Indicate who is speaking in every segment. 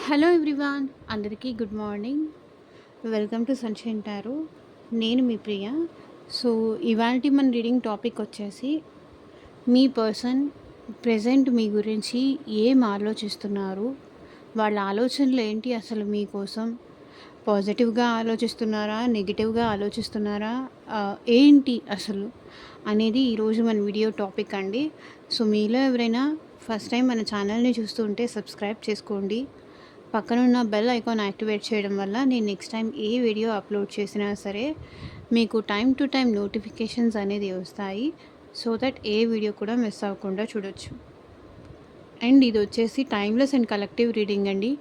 Speaker 1: Hello everyone, అందరికీ good morning. Welcome to sunshine tarot. నేను మీ ప్రియ. So ఇవాల్టి మన రీడింగ్ టాపిక్ వచ్చేసి మీ పర్సన్ ప్రెజెంట్ మీ గురించి ఏం ఆలోచిస్తున్నారు, వాళ్ళ ఆలోచనలు ఏంటి, అసలు మీకోసం పాజిటివ్గా ఆలోచిస్తున్నారా, నెగిటివ్గా ఆలోచిస్తున్నారా, ఏంటి అసలు అనేది ఈరోజు మన వీడియో టాపిక్ అండి. సో మీలో ఎవరైనా ఫస్ట్ టైం మన ఛానల్ని చూస్తుంటే సబ్స్క్రైబ్ చేసుకోండి. పక్కనున్న బెల్ ఐకాన్ యాక్టివేట్ చేయడం వల్ల నేను నెక్స్ట్ టైం ఏ వీడియో అప్లోడ్ చేసినా సరే మీకు టైం టు టైం నోటిఫికేషన్స్ అనేది వస్తాయి. సో దట్ ఏ వీడియో కూడా మిస్ అవ్వకుండా చూడొచ్చు. అండ్ ఇది వచ్చేసి టైమ్లెస్ అండ్ కలెక్టివ్ రీడింగ్ అండి.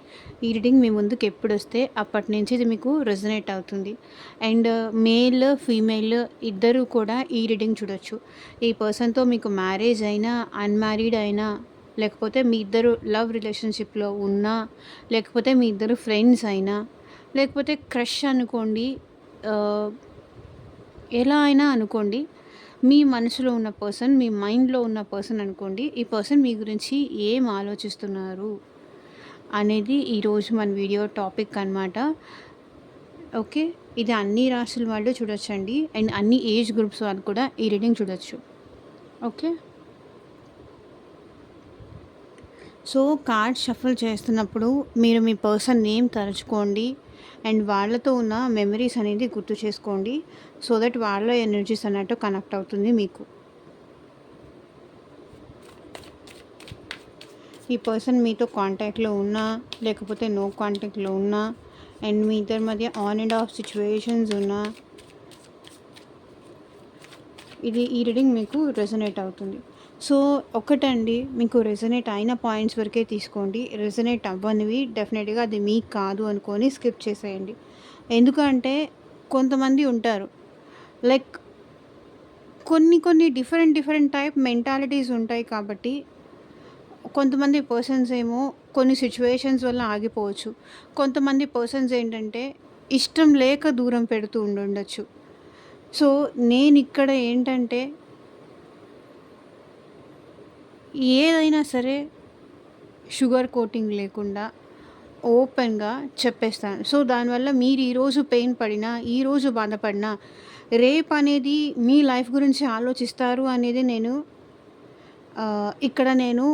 Speaker 1: ఈ రీడింగ్ మీ ముందుకు ఎప్పుడు వస్తే అప్పటి నుంచి ఇది మీకు రెజనేట్ అవుతుంది. అండ్ మేల్ ఫీమేల్ ఇద్దరు కూడా ఈ రీడింగ్ చూడొచ్చు. ఈ పర్సన్తో మీకు మ్యారేజ్ అయినా, అన్మ్యారీడ్ అయినా, లేకపోతే మీ ఇద్దరు లవ్ రిలేషన్షిప్లో ఉన్నా, లేకపోతే మీ ఇద్దరు ఫ్రెండ్స్ అయినా, లేకపోతే క్రష్ అనుకోండి, ఎలా అయినా అనుకోండి. మీ మనసులో ఉన్న పర్సన్, మీ మైండ్లో ఉన్న పర్సన్ అనుకోండి. ఈ పర్సన్ మీ గురించి ఏం ఆలోచిస్తున్నారు అనేది ఈరోజు మన వీడియో టాపిక్ అనమాట. ఓకే, ఇది అన్ని రాశుల వాళ్ళు చూడొచ్చండి. అండ్ అన్ని ఏజ్ గ్రూప్స్ వాళ్ళు కూడా ఈ రీడింగ్ చూడొచ్చు. ఓకే, సో కార్డ్ షఫల్ చేస్తున్నప్పుడు మీరు మీ పర్సన్ నేమ్ తలుచుకోండి. అండ్ వాళ్ళతో ఉన్న మెమరీస్ అనేది గుర్తు చేసుకోండి. సో దట్ వాళ్ళ ఎనర్జీస్ అన్నట్టు కనెక్ట్ అవుతుంది మీకు. ఈ పర్సన్ మీతో కాంటాక్ట్లో ఉన్నా, లేకపోతే నో కాంటాక్ట్లో ఉన్నా, అండ్ మీ ఇద్దరి మధ్య ఆన్ అండ్ ఆఫ్ సిచ్యువేషన్స్ ఉన్నా, ఈ రీడింగ్ మీకు రెజనేట్ అవుతుంది. సో ఒకటండి, మీకు రెజనేట్ అయిన పాయింట్స్ వరకే తీసుకోండి. రెజనేట్ అవ్వనివి డెఫినెట్గా అది మీకు కాదు అనుకొని స్కిప్ చేసేయండి. ఎందుకంటే కొంతమంది ఉంటారు, లైక్ కొన్ని డిఫరెంట్ టైప్ మెంటాలిటీస్ ఉంటాయి. కాబట్టి కొంతమంది పర్సన్స్ ఏమో కొన్ని సిచ్యువేషన్స్ వల్ల ఆగిపోవచ్చు. కొంతమంది పర్సన్స్ ఏంటంటే ఇష్టం లేక దూరం పెడుతూ ఉండొచ్చు. సో నేను ఇక్కడ ఏంటంటే ఏదైనా సరే షుగర్ కోటింగ్ లేకుండా ఓపెన్గా చెప్పేస్తాను. సో దానివల్ల మీరు ఈరోజు పెయిన్ పడినా, ఈరోజు బాధపడినా, రేపు అనేది మీ లైఫ్ గురించి ఆలోచిస్తారు అనేది నేను ఇక్కడ నేను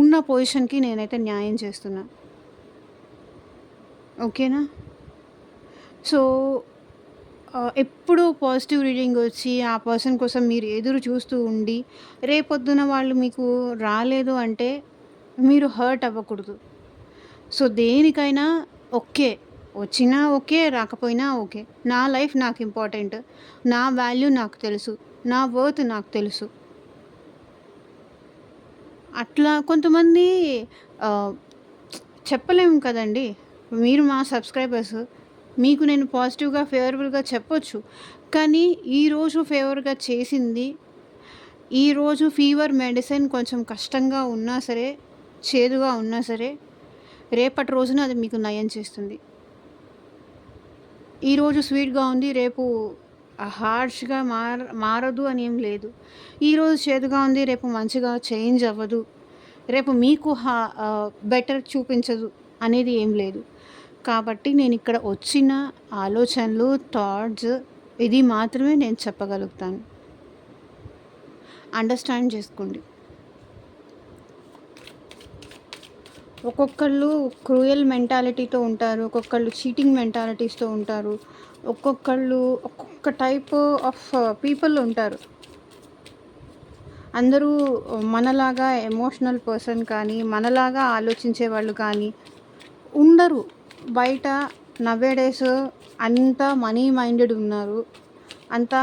Speaker 1: ఉన్న పొజిషన్కి నేనైతే న్యాయం చేస్తున్నా. ఓకేనా? సో ఎప్పుడూ పాజిటివ్ రీడింగ్ వచ్చి ఆ పర్సన్ కోసం మీరు ఎదురు చూస్తూ ఉండి రేపొద్దున వాళ్ళు మీకు రాలేదు అంటే మీరు హర్ట్ అవ్వకూడదు. సో దేనికైనా ఓకే, వచ్చినా ఓకే, రాకపోయినా ఓకే. నా లైఫ్ నాకు ఇంపార్టెంట్, నా వాల్యూ నాకు తెలుసు, నా వర్త్ నాకు తెలుసు. అట్లా కొంతమంది చెప్పలేము కదండి. మీరు మా సబ్స్క్రైబర్స్, మీకు నేను పాజిటివ్గా ఫేవరబుల్గా చెప్పొచ్చు. కానీ ఈరోజు ఫేవర్గా చేసింది, ఈరోజు ఫీవర్ మెడిసిన్ కొంచెం కష్టంగా ఉన్నా సరే, చేదుగా ఉన్నా సరే, రేపటి రోజున అది మీకు నయం చేస్తుంది. ఈరోజు స్వీట్గా ఉంది, రేపు హార్ష్గా మారదు అని ఏం లేదు. ఈరోజు చేదుగా ఉంది, రేపు మంచిగా చేంజ్ అవ్వదు, రేపు మీకు బెటర్ చూపించదు అనేది ఏం లేదు. కాబట్టి నేను ఇక్కడ వచ్చిన ఆలోచనలు, థాట్స్ ఇది మాత్రమే నేను చెప్పగలుగుతాను. అండర్స్టాండ్ చేసుకోండి. ఒక్కొక్కళ్ళు క్రూయల్ మెంటాలిటీతో ఉంటారు, ఒక్కొక్కళ్ళు చీటింగ్ మెంటాలిటీస్తో ఉంటారు, ఒక్కొక్క టైప్ ఆఫ్ పీపుల్ ఉంటారు. అందరూ మనలాగా ఎమోషనల్ పర్సన్ కానీ, మనలాగా ఆలోచించే వాళ్ళు కానీ ఉండరు. బయట నవేడేస్ అంతా మనీ మైండెడ్ ఉన్నారు, అంతా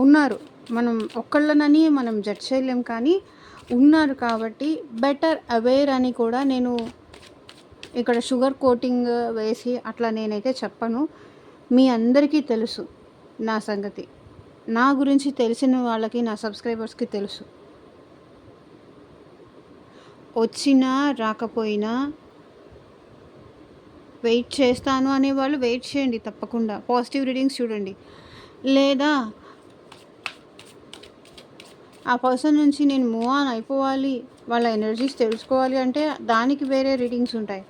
Speaker 1: ఉన్నారు. మనం ఒక్కళ్ళనని మనం జడ్జ్ చేయలేం, కానీ ఉన్నారు. కాబట్టి బెటర్ అవేర్ అని కూడా నేను ఇక్కడ షుగర్ కోటింగ్ వేసి అట్లా నేనైతే చెప్పను. మీ అందరికీ తెలుసు నా సంగతి. నా గురించి తెలిసిన వాళ్ళకి, నా సబ్స్క్రైబర్స్కి తెలుసు. వచ్చినా రాకపోయినా వెయిట్ చేస్తాను అనేవాళ్ళు వెయిట్ చేయండి తప్పకుండా. పాజిటివ్ రీడింగ్స్ చూడండి. లేదా ఆ పర్సన్ నుంచి నేను మూవ్ ఆన్ అయిపోవాలి, వాళ్ళ ఎనర్జీస్ తెలుసుకోవాలి అంటే దానికి వేరే రీడింగ్స్ ఉంటాయి.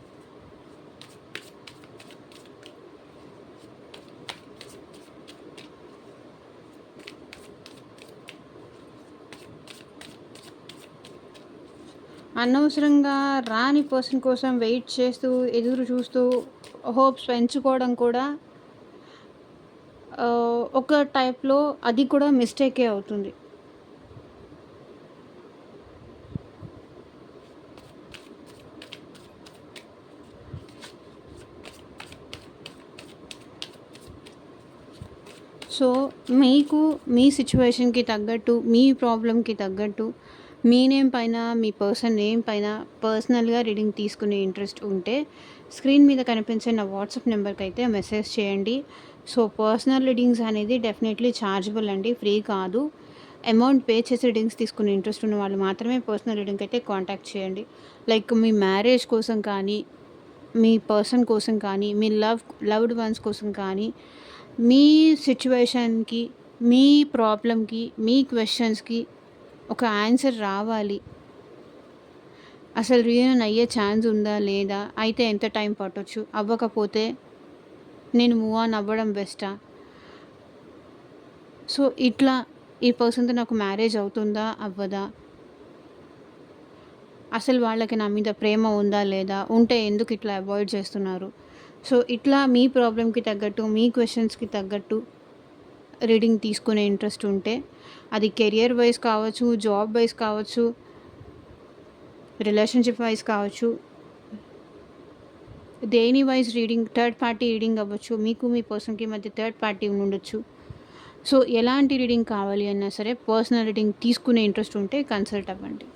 Speaker 1: అనవసరంగా రాని పర్సన్ కోసం వెయిట్ చేస్తూ, ఎదురు చూస్తూ, హోప్స్ పెంచుకోవడం కూడా ఒక టైప్‌లో అది కూడా మిస్టేకే అవుతుంది. సో, మీకు మీ సిట్యుయేషన్‌కి తగ్గట్టు, మీ ప్రాబ్లమ్‌కి తగ్గట్టు, మీ నేమ్ పైన, మీ పర్సన్ నేమ్ పైన పర్సనల్‌గా రీడింగ్ తీసుకునే ఇంట్రెస్ట్ ఉంటే, స్క్రీన్ మీద కనిపించే నా వాట్సాప్ నెంబర్‌కైతే మెసేజ్ చేయండి. సో, పర్సనల్ రీడింగ్స్ అనేది డెఫినెట్‌లీ ఛార్జబుల్ అండి. ఫ్రీ కాదు. అమౌంట్ పే చేసి రీడింగ్స్ తీసుకునే ఇంట్రెస్ట్ ఉన్న వాళ్ళు మాత్రమే పర్సనల్ రీడింగ్‌కి అయితే కాంటాక్ట్ చేయండి. లైక్ మీ మ్యారేజ్ కోసం కానీ, మీ పర్సన్ కోసం కానీ, మీ లవ్డ్ వన్స్ కోసం కానీ, మీ సిట్యుయేషన్‌కి, మీ ప్రాబ్లమ్‌కి, మీ క్వెషన్స్‌కి ఒక ఆన్సర్ రావాలి. అసలు రీయూనియన్ అయ్యే ఛాన్స్ ఉందా? లేదా? అయితే ఎంత టైం పట్టొచ్చు? అవ్వకపోతే నేను మూవ్ ఆన్ అవ్వడం బెస్టా? సో, ఇట్లా ఈ పర్సన్‌తో నాకు మ్యారేజ్ అవుతుందా? అవ్వదా? అసలు వాళ్ళకి నా మీద ప్రేమ ఉందా? లేదా? ఉంటే ఎందుకు ఇట్లా అవాయిడ్ చేస్తున్నారు? సో, ఇట్లా మీ ప్రాబ్లమ్‌కి తగ్గట్టు, మీ క్వెషన్స్‌కి తగ్గట్టు రీడింగ్ తీసుకునే ఇంట్రెస్ట్ ఉంటే, అది కెరియర్ వైస్ కావచ్చు, జాబ్ వైస్ కావచ్చు, రిలేషన్‌షిప్ వైస్ కావచ్చు, దేని wise reading, third party reading అవ్వచ్చు. మీకు మీ పర్సన్‌కి మధ్య థర్డ్ పార్టీ ఉండొచ్చు. సో, ఎలాంటి రీడింగ్ కావాలి అన్నా సరే పర్సనల్ రీడింగ్ తీసుకునే ఇంట్రెస్ట్ ఉంటే కన్సల్ట్ అవ్వండి.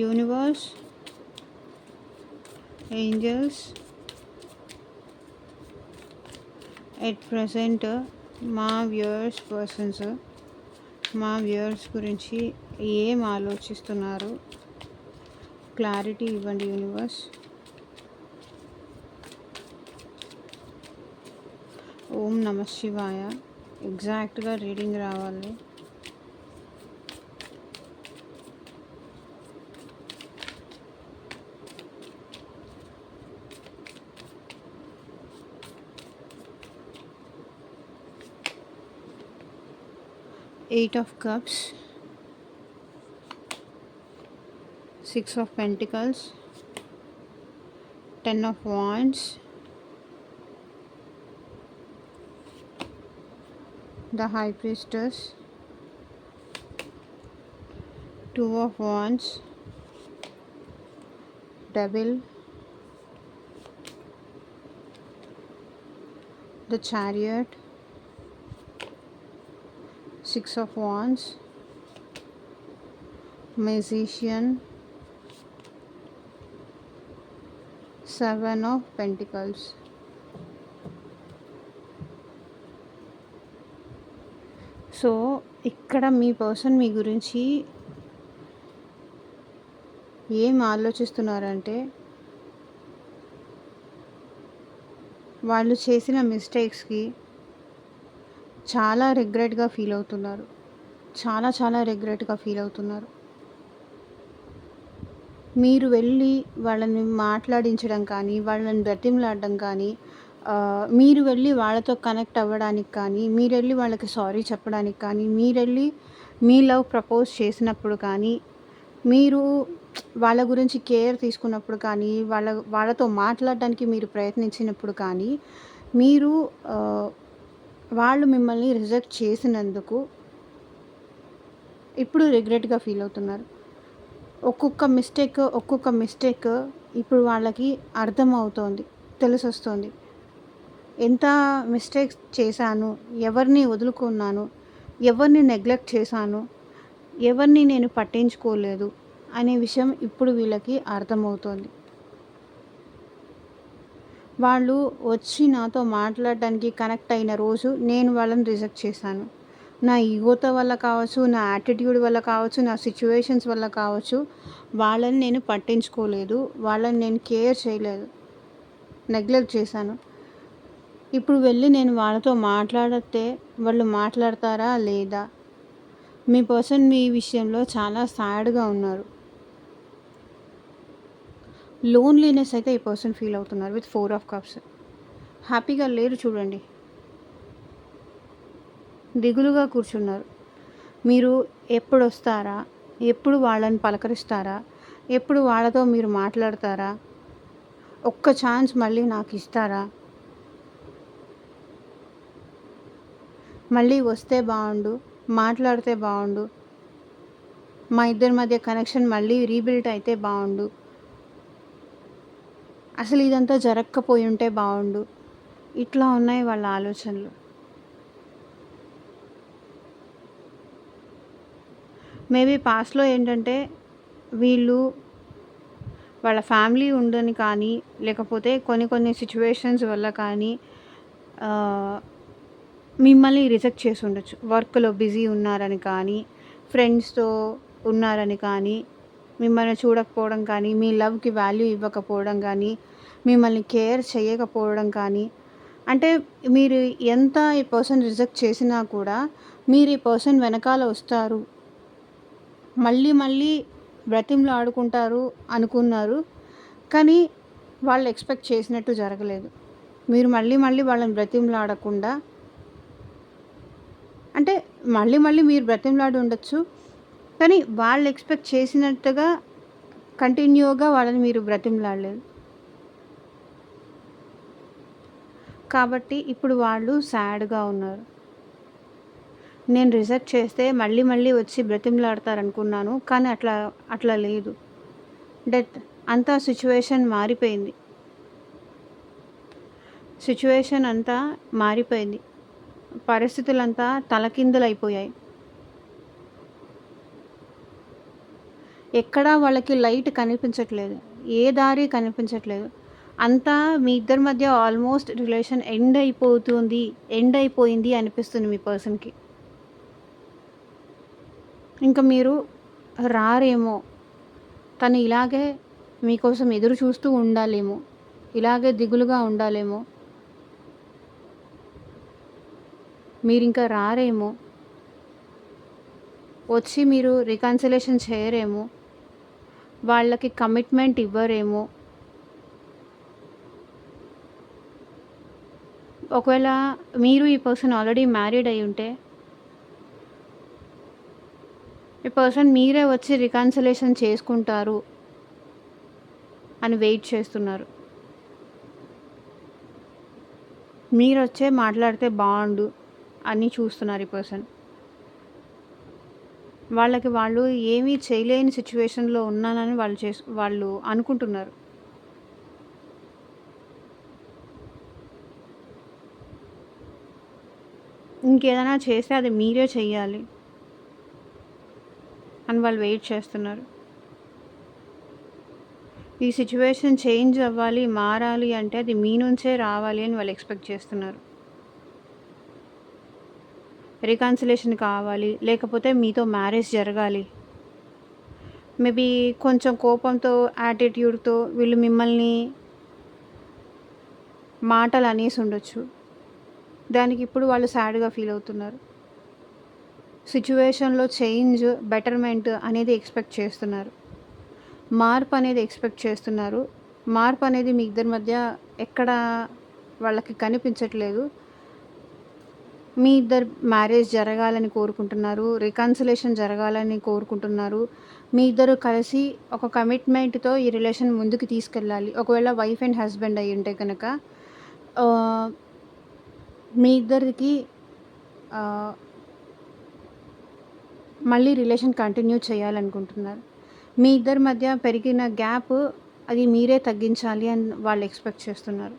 Speaker 1: యూనివర్స్, ఏంజల్స్, ఎట్ ప్రెజెంట్ మా వ్యూయర్స్ గురించి ఏం ఆలోచిస్తున్నారు? క్లారిటీ ఇవ్వండి యూనివర్స్. ఓం నమః శివాయ. ఎగ్జాక్ట్గా రీడింగ్ రావాలి. Eight of Cups, Six of Pentacles, Ten of Wands, the High Priestess, Two of Wands, Devil, the Chariot, Six of Wands, Magician, Seven of Pentacles. So ఇక్కడ మీ పర్సన్ మీ గురించి ఏం ఆలోచిస్తున్నారంటే, వాళ్ళు చేసిన మిస్టేక్స్కి చాలా రిగ్రెట్గా ఫీల్ అవుతున్నారు. చాలా రిగ్రెట్గా ఫీల్ అవుతున్నారు. మీరు వెళ్ళి వాళ్ళని మాట్లాడించడం కానీ, వాళ్ళని బ్రతిమలాడడం కానీ, మీరు వెళ్ళి వాళ్ళతో కనెక్ట్ అవ్వడానికి కానీ, మీరెళ్ళి వాళ్ళకి సారీ చెప్పడానికి కానీ, మీరెళ్ళి మీ లవ్ ప్రపోజ్ చేసినప్పుడు కానీ, మీరు వాళ్ళ గురించి కేర్ తీసుకున్నప్పుడు కానీ, వాళ్ళతో మాట్లాడడానికి మీరు ప్రయత్నించినప్పుడు కానీ, మీరు వాళ్ళు మిమ్మల్ని రిజెక్ట్ చేసినందుకు ఇప్పుడు రిగ్రెట్గా ఫీల్ అవుతున్నారు. ఒక్కొక్క మిస్టేక్ ఇప్పుడు వాళ్ళకి అర్థమవుతోంది, తెలిసొస్తుంది. ఎంత మిస్టేక్స్ చేశాను, ఎవరిని వదులుకున్నాను, ఎవరిని నెగ్లెక్ట్ చేశాను, ఎవరిని నేను పట్టించుకోలేదు అనే విషయం ఇప్పుడు వీళ్ళకి అర్థమవుతోంది. వాళ్ళు వచ్చి నాతో మాట్లాడడానికి కనెక్ట్ అయిన రోజు నేను వాళ్ళని రిజెక్ట్ చేశాను. నా ఈగోతో వల్ల కావచ్చు, నా యాటిట్యూడ్ వల్ల కావచ్చు, నా సిచ్యువేషన్స్ వల్ల కావచ్చు, వాళ్ళని నేను పట్టించుకోలేదు, వాళ్ళని నేను కేర్ చేయలేదు. నెగ్లెక్ట్ చేశాను. ఇప్పుడు వెళ్ళి నేను వాళ్ళతో మాట్లాడితే వాళ్ళు మాట్లాడతారా లేదా? మీ పర్సన్ మీ విషయంలో చాలా సాడ్‌గా ఉన్నారు. లోన్లీనెస్ అయితే ఈ పర్సన్ ఫీల్ అవుతున్నారు విత్ 4 ఆఫ్ కప్స్. హ్యాపీగా లేరు చూడండి. దిగులుగా కూర్చున్నారు. మీరు ఎప్పుడొస్తారా? ఎప్పుడు వాళ్ళని పలకరిస్తారా? ఎప్పుడు వాళ్ళతో మీరు మాట్లాడతారా? ఒక్క ఛాన్స్ మళ్ళీ నాకిస్తారా? మళ్ళీ వస్తే బావుండు. మాట్లాడితే బావుండు. మా ఇద్దరి మధ్య కనెక్షన్ మళ్ళీ రీబిల్డ్ అయితే బావుండు. అసలు ఇదంతా జరక్కపోయుంటే బావుండు. ఇట్లా ఉన్నాయి వాళ్ళ ఆలోచనలు. మేబీ పాస్ట్‌లో ఏంటంటే వీళ్ళు వాళ్ళ ఫ్యామిలీ ఉండని కానీ, లేకపోతే కొన్ని సిట్యుయేషన్స్ వల్ల కానీ మిమ్మల్ని రిజెక్ట్ చేసి ఉండొచ్చు. వర్క్‌లో బిజీ ఉన్నారని కానీ, ఫ్రెండ్స్‌తో ఉన్నారని కానీ, మిమ్మల్ని చూడకపోవడం కానీ, మీ లవ్‌కి వాల్యూ ఇవ్వకపోవడం కానీ, మిమ్మల్ని కేర్ చేయకపోవడం కానీ, అంటే మీరు ఎంత ఈ పర్సన్ రిజెక్ట్ చేసినా కూడా మీరు ఈ పర్సన్ వెనకాల వస్తారు. మళ్ళీ బ్రతిమలాడుకుంటారు అనుకున్నారు. కానీ వాళ్ళు ఎక్స్‌పెక్ట్ చేసినట్టు జరగలేదు. మీరు మళ్ళీ వాళ్ళని బ్రతిమలాడకుండా, అంటే మళ్ళీ మీరు బ్రతిమలాడి ఉండొచ్చు. కానీ వాళ్ళు ఎక్స్‌పెక్ట్ చేసినట్టుగా కంటిన్యూగా వాళ్ళని మీరు బ్రతిమలాడలేదు. కాబట్టి ఇప్పుడు వాళ్ళు సాడ్‌గా ఉన్నారు. నేను రిజెక్ట్ చేస్తే మళ్ళీ వచ్చి బ్రతిమలాడతారనుకున్నాను. కానీ అట్లా లేదు. డెత్ అంతా సిట్యుయేషన్ మారిపోయింది. సిట్యుయేషన్ అంతా మారిపోయింది. పరిస్థితులంతా తలకిందులైపోయాయి. ఎక్కడా వాళ్ళకి లైట్ కనిపించట్లేదు. ఏ దారి కనిపించట్లేదు. అంతా మీ ఇద్దరి మధ్య ఆల్మోస్ట్ రిలేషన్ ఎండ్ అయిపోయింది అనిపిస్తుంది మీ పర్సన్‌కి. ఇంక మీరు రారేమో. తను ఇలాగే మీకోసం ఎదురు చూస్తూ ఉండాలేమో. ఇలాగే దిగులుగా ఉండాలేమో. మీరింక రారేమో. వచ్చి మీరు రికన్సిలేషన్ చేయరేమో. వాళ్ళకి కమిట్మెంట్ ఇవ్వరేమో. ఒకవేళ మీరు ఈ పర్సన్ ఆల్రెడీ మ్యారీడ్ అయి ఉంటే, ఈ పర్సన్ మీరే వచ్చి రికన్సిలేషన్ చేసుకుంటారు అని వెయిట్ చేస్తున్నారు. మీరొచ్చే మాట్లాడితే బావుండు అని చూస్తున్నారు ఈ పర్సన్. వాళ్ళు ఏమీ చేయలేని సిట్యుయేషన్‌లో ఉన్నానని వాళ్ళు అనుకుంటున్నారు. ఇంకేదైనా చేస్తే అది మీరే చెయ్యాలి అని వాళ్ళు వెయిట్ చేస్తున్నారు. ఈ సిట్యుయేషన్ చేంజ్ అవ్వాలి, మారాలి అంటే అది మీ నుంచే రావాలి అని వాళ్ళు ఎక్స్‌పెక్ట్ చేస్తున్నారు. రికన్సిలేషన్ కావాలి, లేకపోతే మీతో మ్యారేజ్ జరగాలి. మేబీ కొంచెం కోపంతో, యాటిట్యూడ్‌తో వీళ్ళు మిమ్మల్ని మాటలు అనేసి ఉండొచ్చు. దానికి ఇప్పుడు వాళ్ళు సాడ్‌గా ఫీల్ అవుతున్నారు. సిట్యుయేషన్‌లో చేంజ్, బెటర్‌మెంట్ అనేది ఎక్స్‌పెక్ట్ చేస్తున్నారు. మార్పు అనేది ఎక్స్‌పెక్ట్ చేస్తున్నారు. మార్పు అనేది మీ ఇద్దరి మధ్య ఎక్కడ వాళ్ళకి కనిపించట్లేదు. మీ ఇద్దరు మ్యారేజ్ జరగాలని కోరుకుంటున్నారు. రికన్సిలేషన్ జరగాలని కోరుకుంటున్నారు. మీ ఇద్దరు కలిసి ఒక కమిట్మెంట్‌తో ఈ రిలేషన్ ముందుకు తీసుకెళ్ళాలి. ఒకవేళ వైఫ్ అండ్ హస్బెండ్ అయ్యి ఉంటే గనక మీ ఇద్దరికి మళ్ళీ రిలేషన్ కంటిన్యూ చేయాలనుకుంటున్నారు. మీ ఇద్దరి మధ్య పెరిగిన గ్యాప్ అది మీరే తగ్గించాలి అని వాళ్ళు ఎక్స్‌పెక్ట్ చేస్తున్నారు.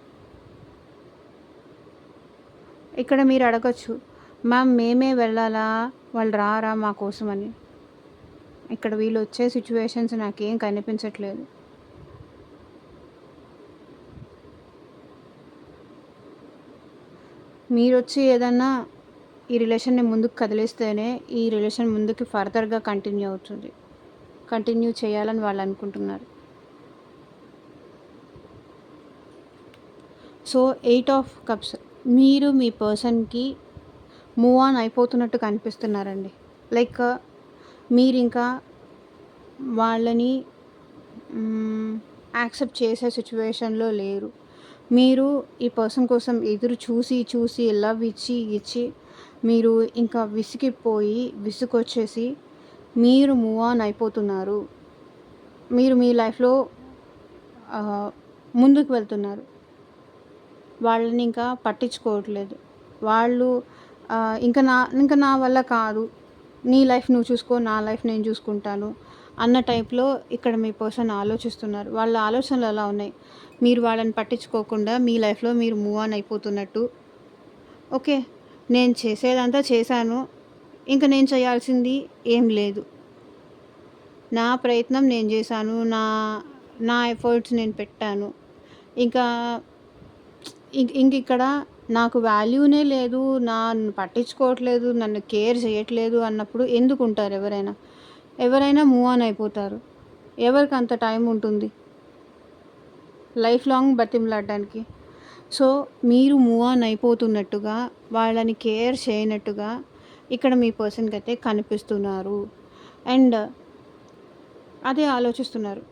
Speaker 1: ఇక్కడ మీరు అడగొచ్చు, మ్యామ్ మేమే వెళ్ళాలా? వాళ్ళు రారా మా కోసమని? ఇక్కడ వీళ్ళొచ్చే సిట్యుయేషన్స్ నాకేం కనిపించట్లేదు. మీరొచ్చి ఏదన్నా ఈ రిలేషన్‌ని ముందుకు కదిలిస్తేనే ఈ రిలేషన్ ముందుకు ఫర్దర్‌గా కంటిన్యూ అవుతుంది. కంటిన్యూ చేయాలని వాళ్ళు అనుకుంటున్నారు. సో 8 ఆఫ్ కప్స్, మీరు మీ పర్సన్‌కి మూవ్ ఆన్ అయిపోతున్నట్టు కనిపిస్తున్నారండి. లైక్ మీరింకా వాళ్ళని యాక్సెప్ట్ చేసే సిచ్యువేషన్‌లో లేరు. మీరు ఈ పర్సన్ కోసం ఎదురు చూసి, చూసి లవ్ ఇచ్చి, ఇచ్చి మీరు ఇంకా విసిగిపోయి, విసుగొచ్చేసి మీరు మూవ్ ఆన్ అయిపోతున్నారు. మీరు మీ లైఫ్‌లో ముందుకు వెళ్తున్నారు. వాళ్ళని ఇంకా పట్టించుకోవట్లేదు. వాళ్ళు ఇంక నా వల్ల కాదు. నీ లైఫ్ నువ్వు చూసుకో, నా లైఫ్ నేను చూసుకుంటాను అన్న టైప్‌లో ఇక్కడ మీ పర్సన్ ఆలోచిస్తున్నారు. వాళ్ళ ఆలోచనలు అలా ఉన్నాయి. మీరు వాళ్ళని పట్టించుకోకుండా మీ లైఫ్‌లో మీరు మూవ్ ఆన్ అయిపోతున్నట్టు. ఓకే. నేను చేసేదంతా చేశాను. ఇంక నేను చేయాల్సింది ఏం లేదు. నా ప్రయత్నం నేను చేశాను. నా ఎఫర్ట్స్ నేను పెట్టాను. ఇంకా ఇంకిక్కడ నాకు వాల్యూనే లేదు. నన్ను పట్టించుకోవట్లేదు, నన్ను కేర్ చేయట్లేదు అన్నప్పుడు ఎందుకుంటారు ఎవరైనా? ఎవరైనా మూవ్ ఆన్ అయిపోతారు. ఎవరికంత టైం ఉంటుంది లైఫ్ లాంగ్ బతిమలాడడానికి? సో, మీరు మూవ్ ఆన్ అయిపోతున్నట్టుగా, వాళ్ళని కేర్ చేయనట్టుగా ఇక్కడ మీ పర్సన్‌కైతే కనిపిస్తున్నారు. అండ్ అదే ఆలోచిస్తున్నారు.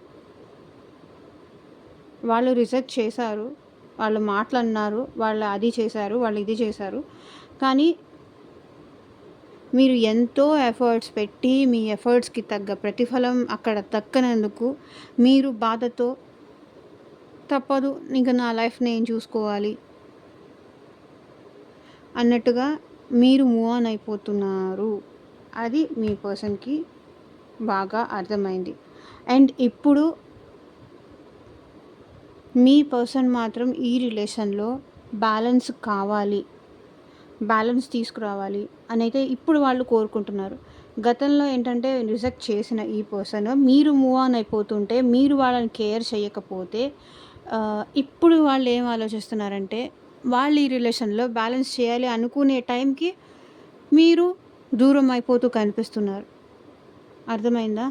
Speaker 1: వాళ్ళు రిజెక్ట్ చేశారు. వాళ్ళు మాటలన్నారు. వాళ్ళు అది చేశారు. వాళ్ళు ఇది చేశారు. కానీ మీరు ఎంతో ఎఫర్ట్స్ పెట్టి, మీ ఎఫర్ట్స్‌కి తగ్గ ప్రతిఫలం అక్కడ దక్కనందుకు మీరు బాధతో తప్పదు, ఇంక నా లైఫ్ నేను చూసుకోవాలి అన్నట్టుగా మీరు మూవ్ ఆన్ అయిపోతున్నారు. అది మీ పర్సన్‌కి బాగా అర్థమైంది. అండ్ ఇప్పుడు మీ పర్సన్ మాత్రం ఈ రిలేషన్‌లో బ్యాలెన్స్ కావాలి, బ్యాలెన్స్ తీసుకురావాలి అనైతే ఇప్పుడు వాళ్ళు కోరుకుంటున్నారు. గతంలో ఏంటంటే రిజెక్ట్ చేసిన ఈ పర్సన్ మీరు మూవ్ ఆన్ అయిపోతుంటే, మీరు వాళ్ళని కేర్ చేయకపోతే ఇప్పుడు వాళ్ళు ఏం ఆలోచిస్తున్నారంటే, వాళ్ళు ఈ రిలేషన్‌లో బ్యాలెన్స్ చేయాలి అనుకునే టైంకి మీరు దూరం అయిపోతూ కనిపిస్తున్నారు. అర్థమైందా?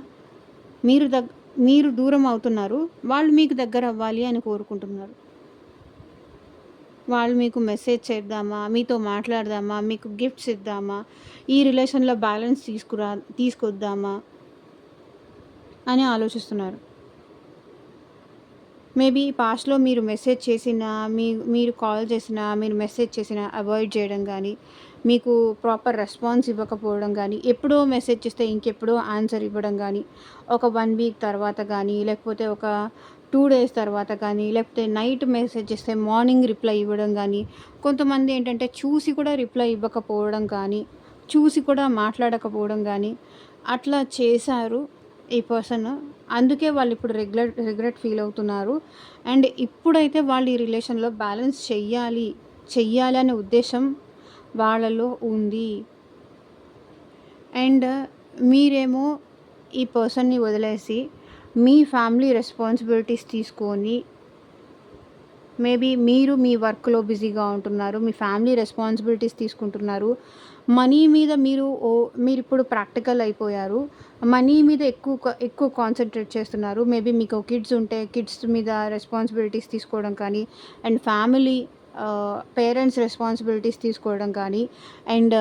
Speaker 1: మీరు దూరం అవుతున్నారు. వాళ్ళు మీకు దగ్గర అవ్వాలి అని కోరుకుంటున్నారు. వాళ్ళు మీకు మెసేజ్ చేద్దామా, మీతో మాట్లాడదామా, మీకు గిఫ్ట్స్ ఇద్దామా, ఈ రిలేషన్‌లో బ్యాలెన్స్ తీసుకొద్దామా అని ఆలోచిస్తున్నారు. మేబీ పాస్ట్‌లో మీరు మెసేజ్ చేసినా, మీరు కాల్ చేసినా, మీరు మెసేజ్ చేసినా అవాయిడ్ చేయడం గానీ, మీకు ప్రాపర్ రెస్పాన్స్ ఇవ్వకపోవడం గానీ, ఎప్పుడో మెసేజ్ చేస్తే ఇంకెప్పుడో ఆన్సర్ ఇవ్వడం గానీ, ఒక 1 వీక్ తర్వాత గానీ, లేకపోతే ఒక 2 డేస్ తర్వాత కానీ, లేకపోతే నైట్ మెసేజ్ చేస్తే మార్నింగ్ రిప్లై ఇవ్వడం గానీ, కొంతమంది ఏంటంటే చూసి కూడా రిప్లై ఇవ్వకపోవడం కానీ, చూసి కూడా మాట్లాడకపోవడం గానీ, అట్లా చేశారు ఈ పర్సన్. అందుకే వాళ్ళు ఇప్పుడు రిగ్రెట్ ఫీల్ అవుతున్నారు. అండ్ ఇప్పుడైతే వాళ్ళు ఈ రిలేషన్‌లో బ్యాలెన్స్ చెయ్యాలి అనే ఉద్దేశం వాళ్ళలో ఉంది. అండ్ మీరేమో ఈ పర్సన్‌ని వదిలేసి మీ ఫ్యామిలీ రెస్పాన్సిబిలిటీస్ తీసుకొని, మేబీ మీరు మీ వర్క్‌లో బిజీగా ఉంటున్నారు. మీ ఫ్యామిలీ రెస్పాన్సిబిలిటీస్ తీసుకుంటున్నారు. మనీ మీద మీరిప్పుడు ప్రాక్టికల్ అయిపోయారు. మనీ మీద ఎక్కువ కాన్సంట్రేట్ చేస్తున్నారు. మేబీ మీకు కిడ్స్ ఉంటే కిడ్స్ మీద రెస్పాన్సిబిలిటీస్ తీసుకోవడం కానీ, అండ్ ఫ్యామిలీ పేరెంట్స్ రెస్పాన్సిబిలిటీస్ తీసుకోవడం కానీ, అండ్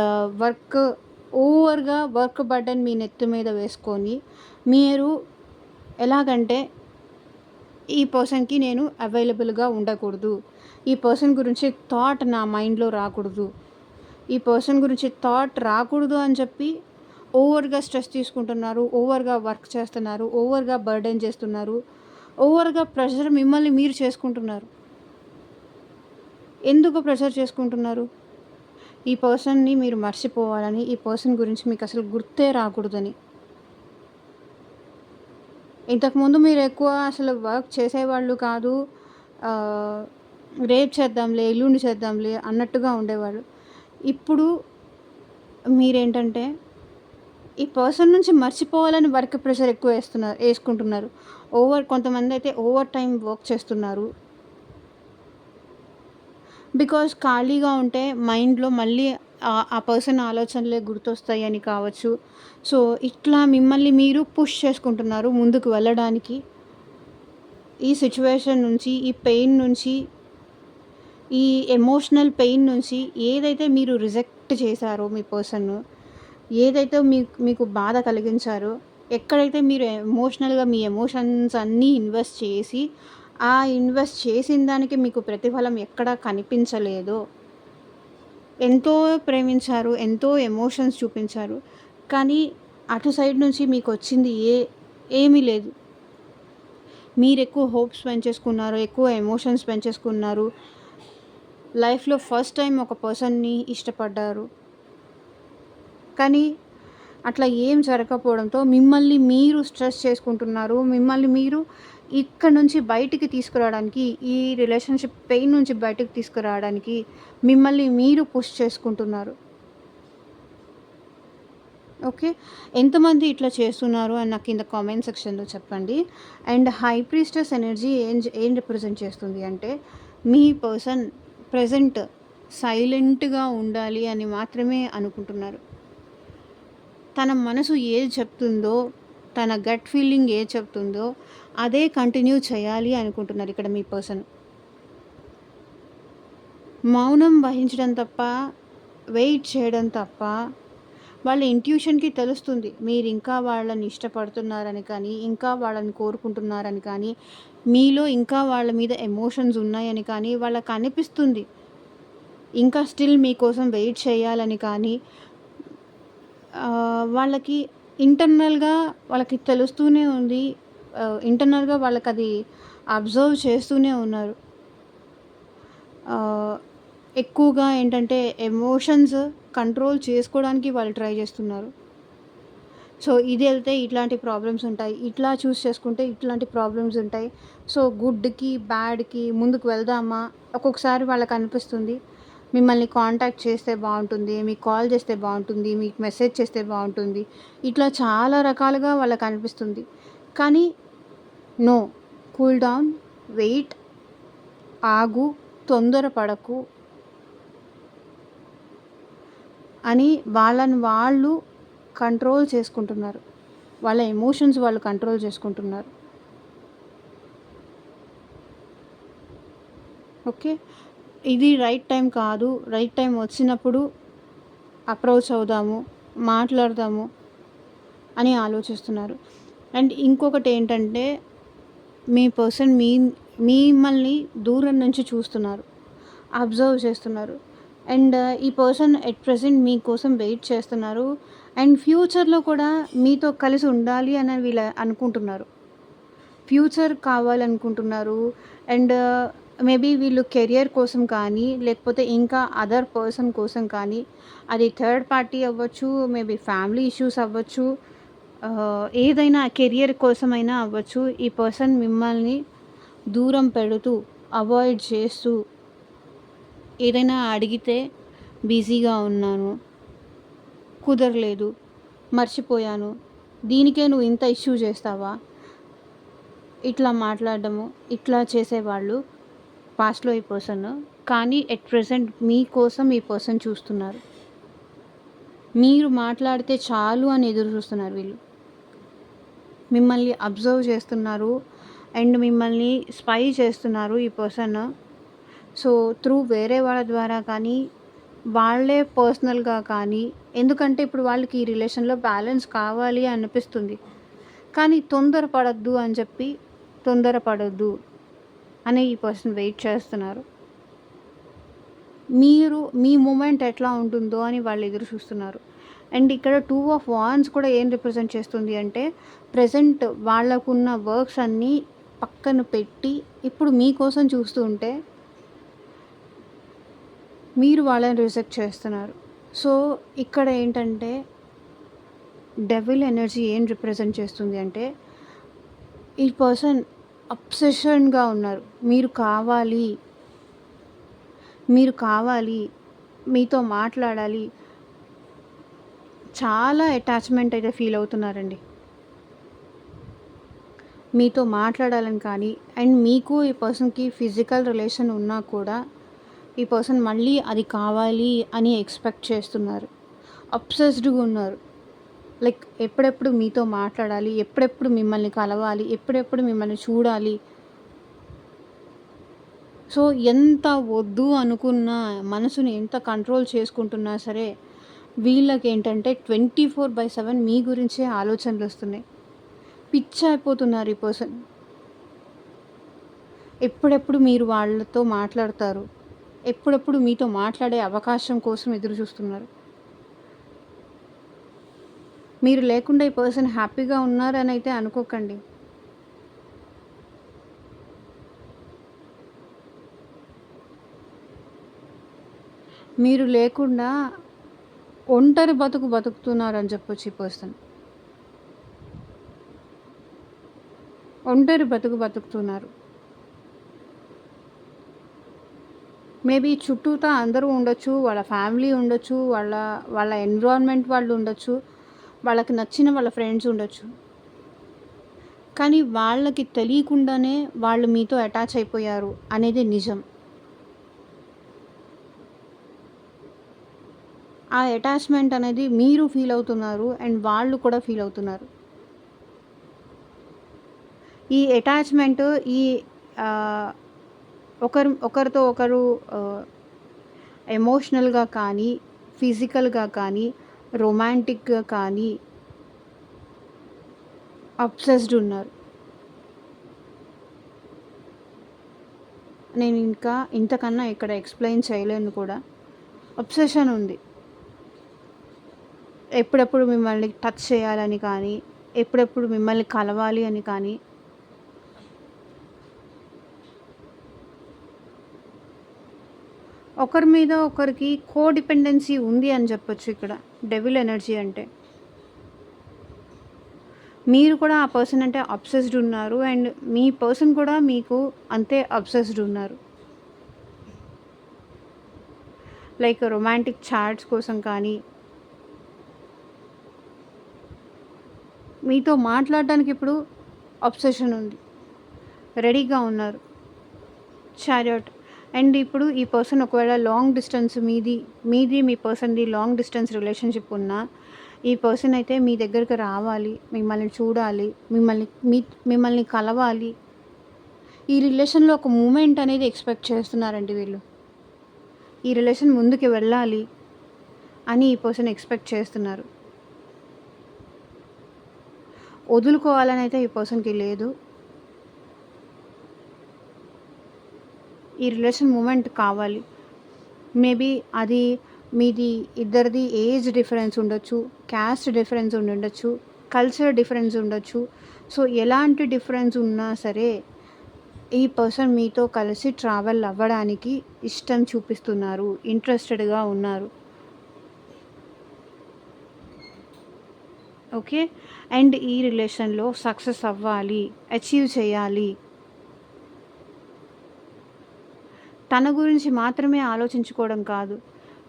Speaker 1: వర్క్ బర్డెన్ మీ నెత్తి మీద వేసుకొని, మీరు ఎలాగంటే ఈ పర్సన్‌కి నేను అవైలబుల్‌గా ఉండకూడదు. ఈ పర్సన్ గురించి థాట్ నా మైండ్‌లో రాకూడదు. ఈ పర్సన్ గురించి థాట్ రాకూడదు అని చెప్పి ఓవర్‌గా స్ట్రెస్ తీసుకుంటున్నారు. ఓవర్‌గా వర్క్ చేస్తున్నారు. ఓవర్‌గా బర్డెన్ చేస్తున్నారు. ఓవర్‌గా ప్రెషర్ మిమ్మల్ని మీరు చేసుకుంటున్నారు. ఎందుకు ప్రెషర్ చేసుకుంటున్నారు? ఈ పర్సన్‌ని మీరు మర్చిపోవాలని, ఈ పర్సన్ గురించి మీకు అసలు గుర్తే రాకూడదని. ఇంతకుముందు మీరు ఎక్కువ అసలు వర్క్ చేసేవాళ్ళు కాదు. రేపు చేద్దాంలే, ఎల్లుండి చేద్దాంలే అన్నట్టుగా ఉండేవాళ్ళు. ఇప్పుడు మీరేంటంటే ఈ పర్సన్ నుంచి మర్చిపోవాలని వర్క్ ప్రెషర్ ఎక్కువ వేసుకుంటున్నారు. కొంతమందైతే ఓవర్ టైమ్ వర్క్ చేస్తున్నారు. బికాజ్ ఖాళీగా ఉంటే మైండ్‌లో మళ్ళీ ఆ పర్సన్ ఆలోచనలే గుర్తొస్తాయని కావచ్చు. సో, ఇట్లా మిమ్మల్ని మీరు పుష్ చేసుకుంటున్నారు ముందుకు వెళ్ళడానికి. ఈ సిట్యుయేషన్ నుంచి, ఈ పెయిన్ నుంచి ఈ ఎమోషనల్ పెయిన్ నుంచి ఏదైతే మీరు రిజెక్ట్ చేశారో మీ పర్సన్‌ను, ఏదైతే మీకు బాధ కలిగించారో, ఎక్కడైతే మీరు ఎమోషనల్‌గా మీ ఎమోషన్స్ అన్నీ ఇన్వెస్ట్ చేసి, ఆ ఇన్వెస్ట్ చేసిన దానికి మీకు ప్రతిఫలం ఎక్కడా కనిపించలేదో, ఎంతో ప్రేమించారు, ఎంతో ఎమోషన్స్ చూపించారు. కానీ అటు సైడ్ నుంచి మీకొచ్చింది ఏమీ లేదు. మీరెక్కువ హోప్స్ పెంచేసుకున్నారు, ఎక్కువ ఎమోషన్స్ పెంచేసుకున్నారు. లైఫ్‌లో ఫస్ట్ టైమ్ ఒక పర్సన్‌ని ఇష్టపడ్డారు. కానీ అట్లా ఏం జరగకపోవడంతో మిమ్మల్ని మీరు స్ట్రెస్ చేసుకుంటున్నారు. మిమ్మల్ని మీరు ఇక్కడి నుంచి బయటికి తీసుకురావడానికి, ఈ రిలేషన్‌షిప్ పెయిన్ నుంచి బయటికి తీసుకురావడానికి మిమ్మల్ని మీరు పుష్ చేసుకుంటున్నారు. ఓకే. ఎంతమంది ఇట్లా చేస్తున్నారు అని నాకు కింద కామెంట్ సెక్షన్‌లో చెప్పండి. అండ్ హై ప్రీస్టెస్ ఎనర్జీ ఏం రిప్రజెంట్ చేస్తుంది అంటే, మీ పర్సన్ ప్రెజెంట్ సైలెంట్‌గా ఉండాలి అని మాత్రమే అనుకుంటున్నారు. తన మనసు ఏది చెప్తుందో, తన గట్ ఫీలింగ్ ఏది చెప్తుందో అదే కంటిన్యూ చేయాలి అనుకుంటున్నారు ఇక్కడ మీ పర్సన్. మౌనం వహించడం తప్ప, వెయిట్ చేయడం తప్ప, వాళ్ళ ఇంట్యూషన్‌కి తెలుస్తుంది. మీరింకా వాళ్ళని ఇష్టపడుతున్నారని కానీ, ఇంకా వాళ్ళని కోరుకుంటున్నారని కానీ, మీలో ఇంకా వాళ్ళ మీద ఎమోషన్స్ ఉన్నాయని కానీ వాళ్ళకనిపిస్తుంది. ఇంకా స్టిల్ మీకోసం వెయిట్ చేయాలని కానీ, వాళ్ళకి ఇంటర్నల్‌గా వాళ్ళకి తెలుస్తూనే ఉంది. ఇంటర్నల్‌గా వాళ్ళకది అబ్జర్వ్ చేస్తూనే ఉన్నారు. ఎక్కువగా ఏంటంటే ఎమోషన్స్ కంట్రోల్ చేసుకోవడానికి వాళ్ళు ట్రై చేస్తున్నారు. సో ఇది వెళ్తే ఇట్లాంటి ప్రాబ్లమ్స్ ఉంటాయి, ఇట్లా చూస్ చేసుకుంటే ఇట్లాంటి ప్రాబ్లమ్స్ ఉంటాయి. సో గుడ్‌కి, బ్యాడ్‌కి ముందుకు వెళ్దామా? ఒక్కొక్కసారి వాళ్ళకి అనిపిస్తుంది మిమ్మల్ని కాంటాక్ట్ చేస్తే బాగుంటుంది, మీకు కాల్ చేస్తే బాగుంటుంది, మీకు మెసేజ్ చేస్తే బాగుంటుంది. ఇట్లా చాలా రకాలుగా వాళ్ళకి అనిపిస్తుంది. కానీ నో, కూల్ డౌన్, వెయిట్, ఆగు, తొందరపడకు అని వాళ్ళని వాళ్ళు కంట్రోల్ చేసుకుంటున్నారు. వాళ్ళ ఎమోషన్స్ వాళ్ళు కంట్రోల్ చేసుకుంటున్నారు. ఓకే. ఇది రైట్ టైం కాదు. రైట్ టైం వచ్చినప్పుడు అప్రోచ్ అవుదాము, మాట్లాడదాము అని ఆలోచిస్తున్నారు. అండ్ ఇంకొకటి ఏంటంటే, మీ పర్సన్ మిమ్మల్ని దూరం నుంచి చూస్తున్నారు, అబ్జర్వ్ చేస్తున్నారు. అండ్ ఈ పర్సన్ ఎట్ ప్రెజెంట్ మీకోసం వెయిట్ చేస్తున్నారు. అండ్ ఫ్యూచర్‌లో కూడా మీతో కలిసి ఉండాలి అని వీళ్ళు అనుకుంటున్నారు. ఫ్యూచర్ కావాలనుకుంటున్నారు. అండ్ మేబీ వీళ్ళు కెరియర్ కోసం కానీ, లేకపోతే ఇంకా అదర్ పర్సన్ కోసం కానీ, అది థర్డ్ పార్టీ అవ్వచ్చు, మేబీ ఫ్యామిలీ ఇష్యూస్ అవ్వచ్చు, ఏదైనా కెరియర్ కోసమైనా అవ్వచ్చు. ఈ పర్సన్ మిమ్మల్ని దూరం పెడుతూ, అవాయిడ్ చేస్తూ, ఏదైనా అడిగితే బిజీగా ఉన్నాను, కుదరలేదు, మర్చిపోయాను, దీనికే నువ్వు ఇంత ఇష్యూ చేస్తావా, ఇట్లా మాట్లాడడము, ఇట్లా చేసేవాళ్ళు పాస్ట్‌లో ఈ పర్సన్. కానీ ఎట్ ప్రెజెంట్ మీకోసం ఈ పర్సన్ చూస్తున్నారు. మీరు మాట్లాడితే చాలు అని ఎదురు చూస్తున్నారు వీళ్ళు. మిమ్మల్ని అబ్జర్వ్ చేస్తున్నారు అండ్ మిమ్మల్ని స్పై చేస్తున్నారు ఈ పర్సన్. సో త్రూ వేరే వాళ్ళ ద్వారా కానీ, వాళ్ళే పర్సనల్‌గా కానీ, ఎందుకంటే ఇప్పుడు వాళ్ళకి ఈ రిలేషన్‌లో బ్యాలెన్స్ కావాలి అనిపిస్తుంది. కానీ తొందరపడొద్దు అని చెప్పి, తొందరపడొద్దు అని ఈ పర్సన్ వెయిట్ చేస్తున్నారు. మీ మూమెంట్ ఎట్లా ఉంటుందో అని వాళ్ళు ఎదురు చూస్తున్నారు. అండ్ ఇక్కడ 2 ఆఫ్ వాండ్స్ కూడా ఏం రిప్రజెంట్ చేస్తుంది అంటే, ప్రెజెంట్ వాళ్ళకున్న వర్క్స్ అన్నీ పక్కన పెట్టి ఇప్పుడు మీకోసం చూస్తూ ఉంటే, మీరు వాళ్ళని రిజెక్ట్ చేస్తున్నారు. సో ఇక్కడ ఏంటంటే, డెవిల్ ఎనర్జీ ఏం రిప్రజెంట్ చేస్తుంది అంటే, ఈ పర్సన్ అబ్సెషన్‌గా ఉన్నారు. మీరు కావాలి, మీతో మాట్లాడాలి. చాలా అటాచ్‌మెంట్ అయితే ఫీల్ అవుతున్నారండి. మీతో మాట్లాడాలని కానీ, అండ్ మీకు ఈ పర్సన్‌కి ఫిజికల్ రిలేషన్ ఉన్నా కూడా, ఈ పర్సన్ మళ్ళీ అది కావాలి అని ఎక్స్‌పెక్ట్ చేస్తున్నారు. అబ్సెస్డ్‌గా ఉన్నారు. లైక్ ఎప్పుడెప్పుడు మీతో మాట్లాడాలి, ఎప్పుడెప్పుడు మిమ్మల్ని కలవాలి, ఎప్పుడెప్పుడు మిమ్మల్ని చూడాలి. సో, ఎంత వద్దు అనుకున్నా, మనసుని ఎంత కంట్రోల్ చేసుకుంటున్నా సరే, వీళ్ళకేంటంటే 24/7 మీ గురించే ఆలోచనలొస్తున్నాయి. పిచ్చయిపోతున్నారు ఈ పర్సన్. ఎప్పుడెప్పుడు మీరు వాళ్ళతో మాట్లాడతారు? ఎప్పుడెప్పుడు మీతో మాట్లాడే అవకాశం కోసం ఎదురు చూస్తున్నారు. మీరు లేకుండా ఈ పర్సన్ హ్యాపీగా ఉన్నారనైతే అనుకోకండి. మీరు లేకుండా ఒంటరి బతుకు బతుకుతున్నారని చెప్పొచ్చు ఈ పర్సన్. ఒంటరి బతుకు బతుకుతున్నారు. మేబీ చుట్టూతా అందరూ ఉండొచ్చు. వాళ్ళ ఫ్యామిలీ ఉండొచ్చు. వాళ్ళ ఎన్విరాన్మెంట్ వాళ్ళు ఉండొచ్చు. వాళ్ళకి నచ్చిన వాళ్ళ ఫ్రెండ్స్ ఉండొచ్చు. కానీ వాళ్ళకి తెలియకుండానే వాళ్ళు మీతో అటాచ్ అయిపోయారు అనేది నిజం. ఆ అటాచ్‌మెంట్ అనేది మీరు ఫీల్ అవుతున్నారు అండ్ వాళ్ళు కూడా ఫీల్ అవుతున్నారు. ఈ అటాచ్‌మెంట్ ఈ ఆహ్, ఒకరితో ఒకరు ఎమోషనల్‌గా కానీ, ఫిజికల్‌గా కానీ, రొమాంటిక్‌గా కానీ అబ్సెస్డ్ ఉన్నారు. నేను ఇంకా ఇంతకన్నా ఇక్కడ ఎక్స్‌ప్లెయిన్ చేయలేను కూడా. అబ్సెషన్ ఉంది. ఎప్పుడెప్పుడు మిమ్మల్ని టచ్ చేయాలని కానీ, ఎప్పుడెప్పుడు మిమ్మల్ని కలవాలి అని కానీ, ఒకరి మీద ఒకరికి కోడిపెండెన్సీ ఉంది అని చెప్పొచ్చు ఇక్కడ. డెవిల్ ఎనర్జీ అంటే. మీరు కూడా ఆ పర్సన్ అంటే అబ్సెస్డ్ ఉన్నారు అండ్ మీ పర్సన్ కూడా మీకు అంతే అబ్సెస్డ్ ఉన్నారు. లైక్ రొమాంటిక్ చాట్స్ కోసం కానీ, మీతో మాట్లాడడానికి ఇప్పుడు అబ్సెషన్ ఉంది. రెడీగా ఉన్నారు. చారియట్. అండ్ ఇప్పుడు ఈ పర్సన్ ఒకవేళ లాంగ్ డిస్టెన్స్ మీది మీ పర్సన్‌ది లాంగ్ డిస్టెన్స్ రిలేషన్‌షిప్ ఉన్నా, ఈ పర్సన్ అయితే మీ దగ్గరికి రావాలి, మిమ్మల్ని చూడాలి, మిమ్మల్ని కలవాలి. ఈ రిలేషన్‌లో ఒక మూమెంట్ అనేది ఎక్స్‌పెక్ట్ చేస్తున్నారండి వీళ్ళు. ఈ రిలేషన్ ముందుకు వెళ్ళాలి అని ఈ పర్సన్ ఎక్స్‌పెక్ట్ చేస్తున్నారు. వదులుకోవాలని అయితే ఈ పర్సన్‌కి లేదు. ఈ రిలేషన్ మూమెంట్ కావాలి. మేబీ అది మీది ఇద్దరిది ఏజ్ డిఫరెన్స్ ఉండొచ్చు, క్యాస్ట్ డిఫరెన్స్ ఉండుండొచ్చు, కల్చర్ డిఫరెన్స్ ఉండొచ్చు. సో, ఎలాంటి డిఫరెన్స్ ఉన్నా సరే, ఈ పర్సన్ మీతో కలిసి ట్రావెల్ అవ్వడానికి ఇష్టం చూపిస్తున్నారు, ఇంట్రెస్టెడ్‌గా ఉన్నారు. ఓకే. అండ్ ఈ రిలేషన్‌లో సక్సెస్ అవ్వాలి, అచీవ్ చేయాలి. తన గురించి మాత్రమే ఆలోచించుకోవడం కాదు.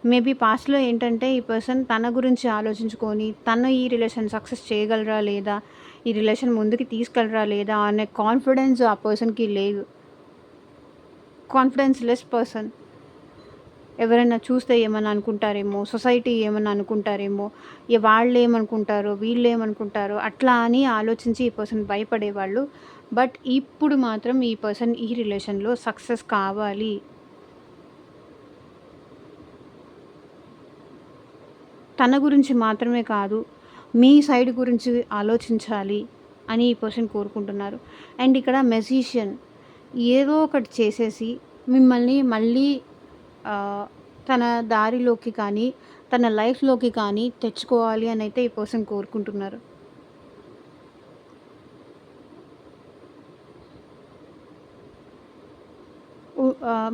Speaker 1: మేబీ పాస్ట్‌లో ఏంటంటే ఈ పర్సన్ తన గురించి ఆలోచించుకొని, తను ఈ రిలేషన్ సక్సెస్ చేయగలరా లేదా? ఈ రిలేషన్ ముందుకు తీసుకెళ్ళరా లేదా? అనే కాన్ఫిడెన్స్ ఆ పర్సన్‌కి లేదు. Confidence less person. ఎవరైనా చూస్తే ఏమన్నా అనుకుంటారేమో, సొసైటీ ఏమన్నా అనుకుంటారేమో, వాళ్ళేమనుకుంటారో, వీళ్ళేమనుకుంటారో అట్లా అని ఆలోచించి ఈ పర్సన్ భయపడేవాళ్ళు. బట్ ఇప్పుడు మాత్రం ఈ పర్సన్ ఈ రిలేషన్‌లో సక్సెస్ కావాలి. తన గురించి మాత్రమే కాదు, మీ సైడ్ గురించి ఆలోచించాలి అని ఈ పర్సన్ కోరుకుంటున్నారు. అండ్ ఇక్కడ మెజిషియన్ ఏదో ఒకటి చేసేసి మిమ్మల్ని మళ్ళీ తన దారిలోకి కానీ, తన లైఫ్‌లోకి కానీ తెచ్చుకోవాలి అని అయితే ఈ పర్సన్ కోరుకుంటున్నారు.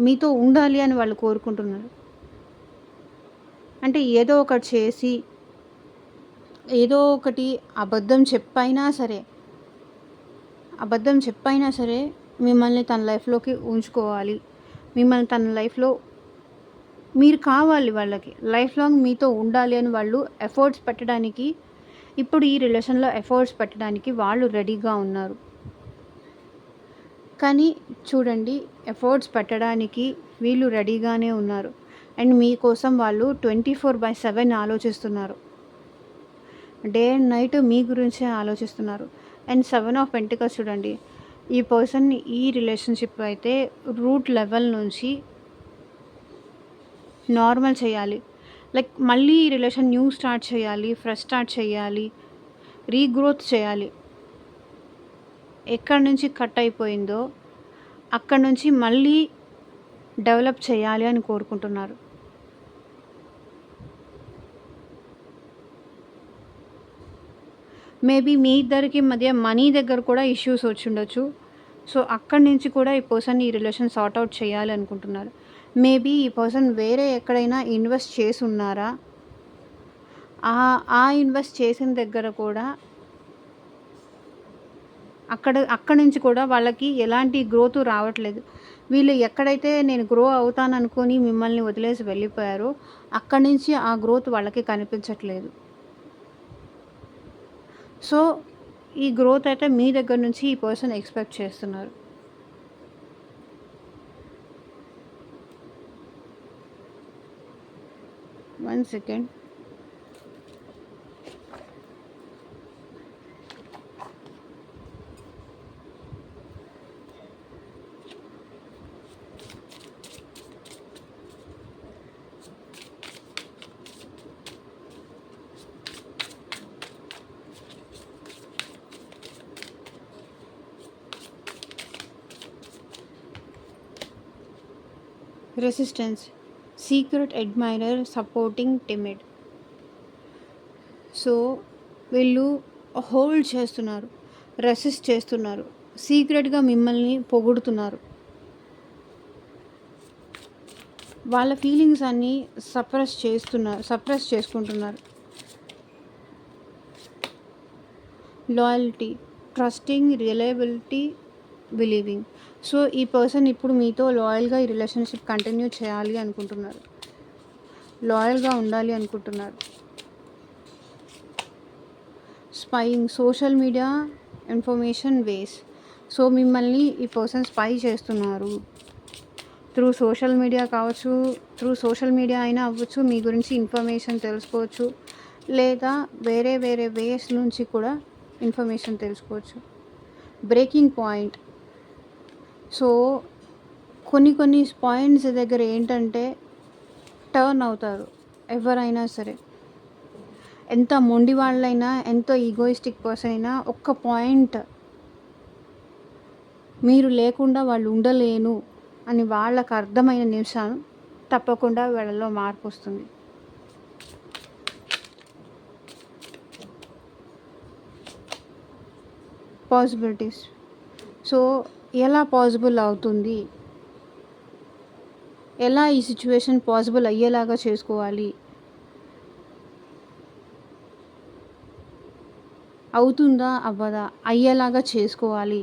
Speaker 1: మీతో ఉండాలి అని వాళ్ళు కోరుకుంటున్నారు. అంటే ఏదో ఒకటి చేసి, ఏదో ఒకటి అబద్ధం చెప్పైనా సరే మిమ్మల్ని తన లైఫ్‌లోకి ఉంచుకోవాలి. మిమ్మల్ని తన లైఫ్‌లో మీరు కావాలి వాళ్ళకి. లైఫ్ లాంగ్ మీతో ఉండాలి అని వాళ్ళు ఎఫర్ట్స్ పెట్టడానికి, ఇప్పుడు ఈ రిలేషన్‌లో ఎఫర్ట్స్ పెట్టడానికి వాళ్ళు రెడీగా ఉన్నారు. కానీ చూడండి, ఎఫర్ట్స్ పెట్టడానికి వీళ్ళు రెడీగానే ఉన్నారు. అండ్ మీకోసం వాళ్ళు 24/7 ఆలోచిస్తున్నారు. డే అండ్ నైట్ మీ గురించే ఆలోచిస్తున్నారు. అండ్ 7 ఆఫ్ పెంటికల్స్ చూడండి. ఈ పర్సన్ ఈ రిలేషన్షిప్ అయితే రూట్ లెవెల్ నుంచి నార్మల్ చేయాలి. లైక్ మళ్ళీ ఈ రిలేషన్ న్యూ స్టార్ట్ చేయాలి, ఫ్రెష్ స్టార్ట్ చేయాలి, రీగ్రోత్ చేయాలి. ఎక్కడి నుంచి కట్ అయిపోయిందో అక్కడి నుంచి మళ్ళీ డెవలప్ చేయాలి అని కోరుకుంటున్నారు. మేబీ మీ ఇద్దరికి మధ్య మనీ దగ్గర కూడా ఇష్యూస్ వచ్చుండొచ్చు. సో అక్కడి నుంచి కూడా ఈ పర్సన్ ఈ రిలేషన్ సార్ట్ అవుట్ చేయాలి అనుకుంటున్నారు. మేబీ ఈ పర్సన్ వేరే ఎక్కడైనా ఇన్వెస్ట్ చేసి ఉన్నారా, ఆ ఇన్వెస్ట్ చేసిన దగ్గర కూడా అక్కడి నుంచి కూడా వాళ్ళకి ఎలాంటి గ్రోత్ రావట్లేదు. వీళ్ళు ఎక్కడైతే నేను గ్రో అవుతాననుకొని మిమ్మల్ని వదిలేసి వెళ్ళిపోయారో అక్కడి నుంచి ఆ గ్రోత్ వాళ్ళకి కనిపించట్లేదు. సో ఈ గ్రోత్ అయితే మీ దగ్గర నుంచి ఈ పర్సన్ ఎక్స్పెక్ట్ చేస్తున్నారు. One second. Resistance, secret admirer, supporting, timid. So వీళ్ళు హోల్డ్ చేస్తున్నారు, రెసిస్ట్ చేస్తున్నారు, సీక్రెట్గా మిమ్మల్ని పొగుడుతున్నారు. వాళ్ళ ఫీలింగ్స్ అన్నీ సప్రెస్ చేసుకుంటున్నారు. Loyalty, trusting, reliability, believing. So ఈ పర్సన్ ఇప్పుడు మీతో లాయల్గా ఈ రిలేషన్షిప్ కంటిన్యూ చేయాలి అనుకుంటున్నారు, లాయల్గా ఉండాలి అనుకుంటున్నారు. స్పైయింగ్, సోషల్ మీడియా ఇన్ఫర్మేషన్ వేస్. సో మిమ్మల్ని ఈ పర్సన్ స్పై చేస్తున్నారు. త్రూ సోషల్ మీడియా కావచ్చు, త్రూ సోషల్ మీడియా అయినా అవ్వచ్చు, మీ గురించి ఇన్ఫర్మేషన్ తెలుసుకోవచ్చు, లేదా వేరే వేస్ నుంచి కూడా ఇన్ఫర్మేషన్ తెలుసుకోవచ్చు. Breaking point. సో కొన్ని పాయింట్స్ దగ్గర ఏంటంటే టర్న్ అవుతారు ఎవరైనా సరే. ఎంత మొండి వాళ్ళైనా, ఎంతో ఈగోయిస్టిక్ పర్సన్ అయినా ఒక్క పాయింట్ మీరు లేకుండా వాళ్ళు ఉండలేను అని వాళ్ళకు అర్థమైన నిమిషం తప్పకుండా వాళ్ళలో మార్పు వస్తుంది. పాసిబిలిటీస్. సో ఎలా పాసిబుల్ అవుతుంది, ఎలా ఈ సిచ్యువేషన్ పాసిబుల్ అయ్యేలాగా చేసుకోవాలి, అవుతుందా అవ్వదా, అయ్యేలాగా చేసుకోవాలి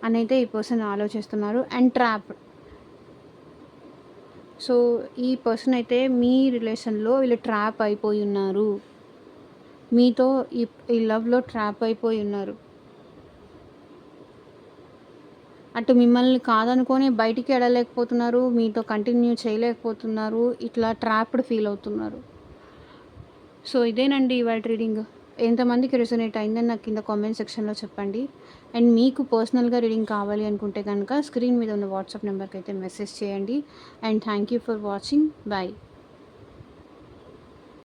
Speaker 1: అనైతే ఈ పర్సన్ ఆలోచిస్తున్నారు. And trap. సో ఈ పర్సన్ అయితే మీ రిలేషన్లో వీళ్ళు ట్రాప్ అయిపోయి ఉన్నారు, మీతో ఈ లవ్లో ట్రాప్ అయిపోయి ఉన్నారు. అటు మిమ్మల్ని కాదనుకొని బయటికి ఎడలేకపోతున్నారు, మీతో కంటిన్యూ చేయలేకపోతున్నారు, ఇట్లా ట్రాప్డ్ ఫీల్ అవుతున్నారు. సో ఇదేనండి ఇవాళ రీడింగ్. ఎంతమందికి రెసొనేట్ అయిందని నాకు కింద కామెంట్ సెక్షన్లో చెప్పండి. అండ్ మీకు పర్సనల్గా రీడింగ్ కావాలి అనుకుంటే కనుక స్క్రీన్ మీద ఉన్న వాట్సాప్ నెంబర్కి అయితే మెసేజ్ చేయండి. And thank you for watching. Bye.